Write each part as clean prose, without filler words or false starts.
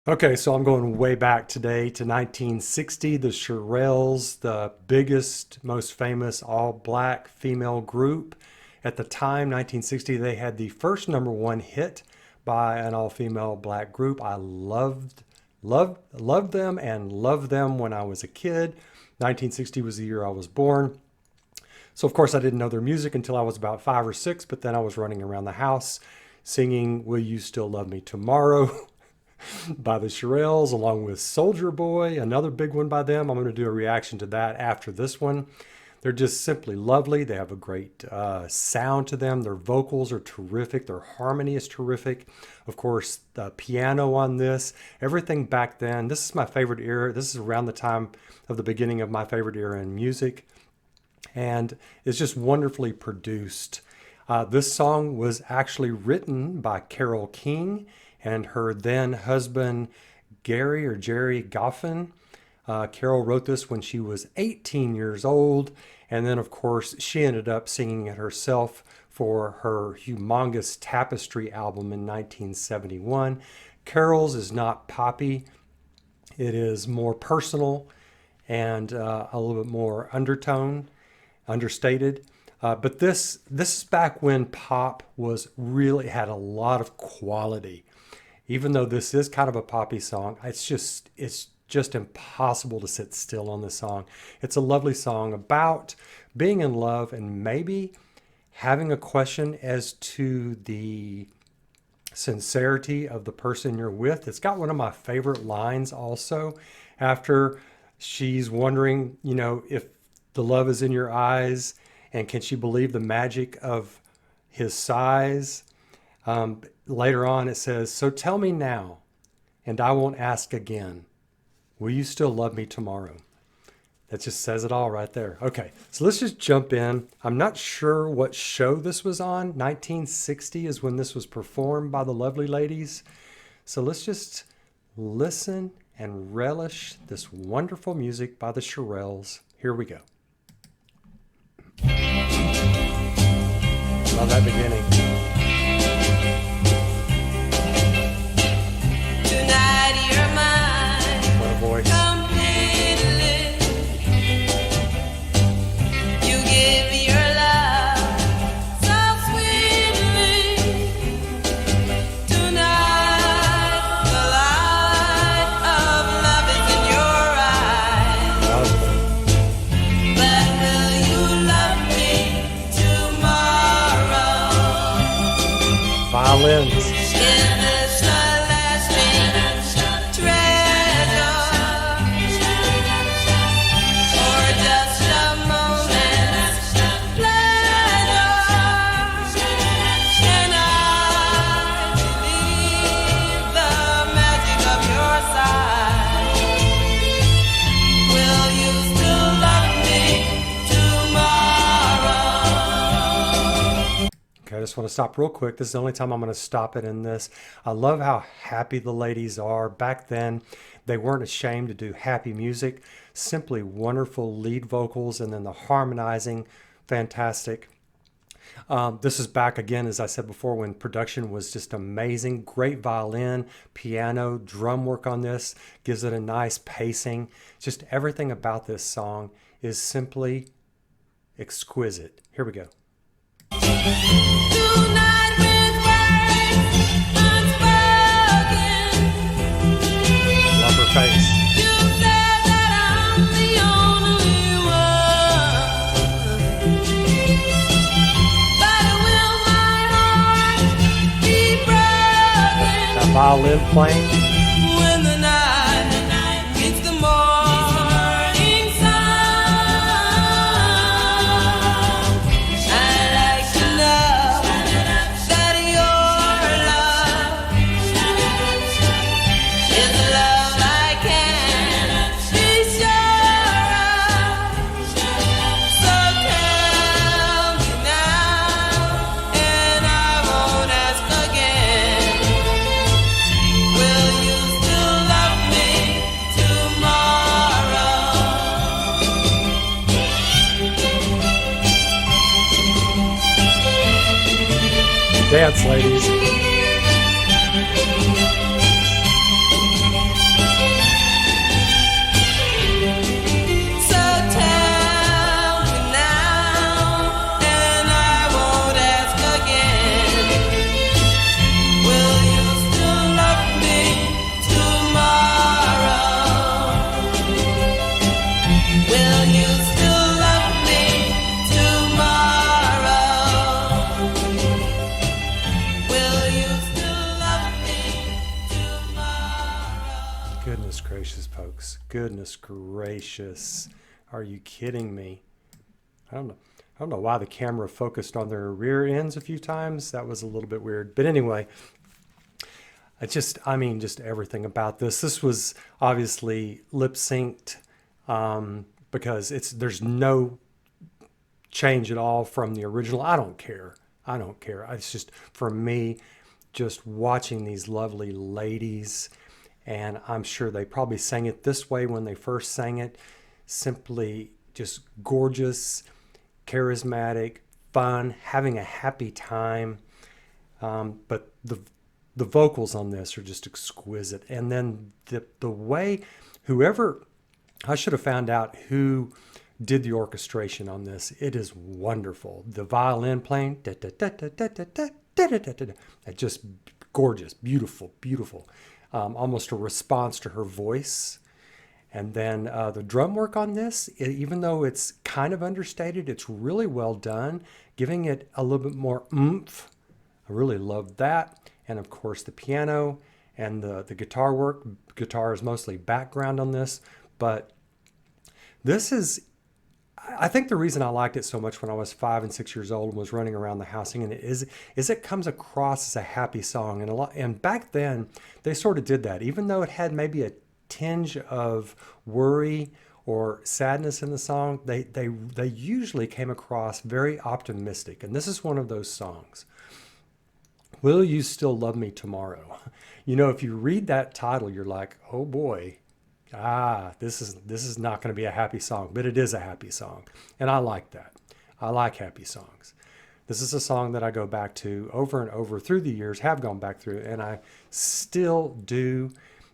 Okay, so I'm going way back today to 1960. The Shirelles, the biggest, most famous all black female group. At the time, 1960, they had the first number one hit by an all female black group. I loved them and loved them when I was a kid. 1960 was the year I was born. So, of course, I didn't know their music until I was about 5 or 6, but then I was running around the house singing Will You Still Love Me Tomorrow by the Shirelles, along with Soldier Boy, another big one by them. I'm going to do a reaction to that after this one. They're just simply lovely. They have a great sound to them. Their vocals are terrific. Their harmony is terrific. Of course, the piano on this, everything back then. This is my favorite era. This is around the time of the beginning of my favorite era in music. And it's just wonderfully produced. This song was actually written by Carole King and her then husband, Gary or Jerry Goffin. Carole wrote this when she was 18 years old. And then, of course, she ended up singing it herself for her humongous Tapestry album in 1971. Carole's is not poppy. It is more personal and a little bit more understated. But this is back when pop was really had a lot of quality. Even though this is kind of a poppy song, it's just impossible to sit still on this song. It's a lovely song about being in love and maybe having a question as to the sincerity of the person you're with. It's got one of my favorite lines also after she's wondering, if the love is in your eyes and can she believe the magic of his sighs. Later on it says, so tell me now and I won't ask again. Will you still love me tomorrow? That just says it all right there. Okay, so let's just jump in. I'm not sure what show this was on. 1960 is when this was performed by the lovely ladies. So let's just listen and relish this wonderful music by the Shirelles. Here we go. Love that beginning. Voice. You give your love so sweetly. Tonight, the light of love is in your eyes. But will you love me tomorrow? Violins. I just want to stop real quick. This is the only time I'm going to stop it in this. I love how happy the ladies are. Back then, they weren't ashamed to do happy music. Simply wonderful lead vocals and then the harmonizing, fantastic. This is back again, as I said before, when production was just amazing. Great violin, piano, drum work on this. Gives it a nice pacing. Just everything about this song is simply exquisite. Here we go. Tonight with words unspoken. Love her face. You said that I'm the only one. But will my heart be broken? That violin playing. When the night meets the morning sun. I'd like to know that your love is love I can be sure of. So tell me now, and I won't ask again. Will you still love me tomorrow? Dance, ladies. Goodness gracious. Are you kidding me? I don't know. I don't know why the camera focused on their rear ends a few times. That was a little bit weird. But anyway, just everything about this. This was obviously lip synced because there's no change at all from the original. I don't care. I don't care. It's just for me, just watching these lovely ladies, and I'm sure they probably sang it this way when they first sang it. Simply just gorgeous, charismatic, fun, having a happy time. But the vocals on this are just exquisite. And then the way, whoever, I should have found out who did the orchestration on this. It is wonderful. The violin playing, just gorgeous, beautiful, beautiful. Almost a response to her voice. And then the drum work on this, even though it's kind of understated, it's really well done, giving it a little bit more oomph. I really love that. And of course, the piano and the guitar work. Guitar is mostly background on this, but this is, I think the reason I liked it so much when I was 5 and 6 years old and was running around the house singing it is it comes across as a happy song. And back then they sort of did that, even though it had maybe a tinge of worry or sadness in the song, they usually came across very optimistic. And this is one of those songs. Will You Still Love Me Tomorrow? You know, if you read that title, you're like, oh boy, this is not going to be a happy song, but it is a happy song. And I like that. I like happy songs. This is a song that I go back to over and over through the years, have gone back through, and I still do.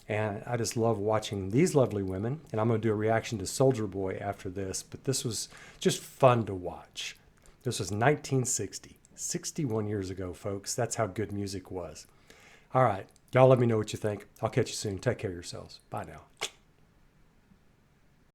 And I just love watching these lovely women. And I'm going to do a reaction to Soldier Boy after this, but this was just fun to watch. This was 1960, 61 years ago, folks. That's how good music was. All right. Y'all let me know what you think. I'll catch you soon. Take care of yourselves. Bye now.